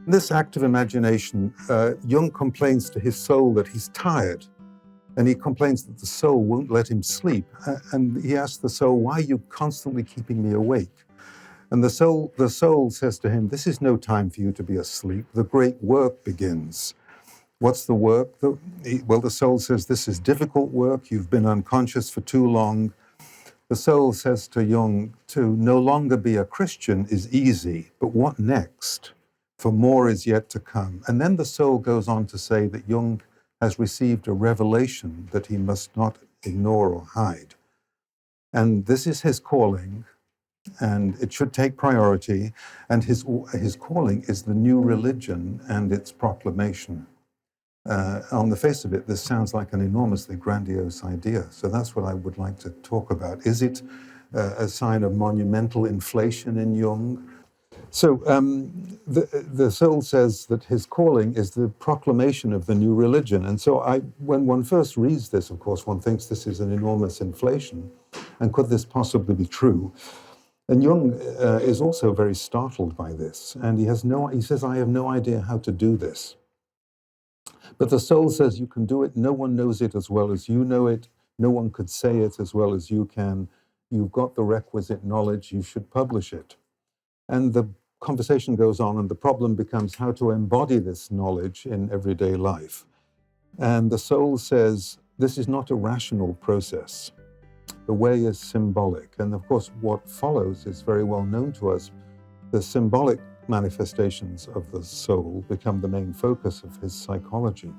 This active imagination, Jung complains to his soul that he's tired, and he complains that the soul won't let him sleep. And he asks the soul, why are you constantly keeping me awake? And the soul says to him, this is no time for you to be asleep. The great work begins. What's the work? Well, the soul says, this is difficult work. You've been unconscious for too long. The soul says to Jung, to no longer be a Christian is easy, but what next? For more is yet to come. And then the soul goes on to say that Jung has received a revelation that he must not ignore or hide. And this is his calling, and it should take priority. And his calling is the new religion and its proclamation. On the face of it, this sounds like an enormously grandiose idea. So that's what I would like to talk about. Is it a sign of monumental inflation in Jung? So the soul says that his calling is the proclamation of the new religion. And so when one first reads this, of course, one thinks this is an enormous inflation. And could this possibly be true? And Jung is also very startled by this. And he says, I have no idea how to do this. But the soul says you can do it. No one knows it as well as you know it. No one could say it as well as you can. You've got the requisite knowledge. You should publish it. And the conversation goes on, and the problem becomes how to embody this knowledge in everyday life. And the soul says, this is not a rational process. The way is symbolic. And of course, what follows is very well known to us. The symbolic manifestations of the soul become the main focus of his psychology.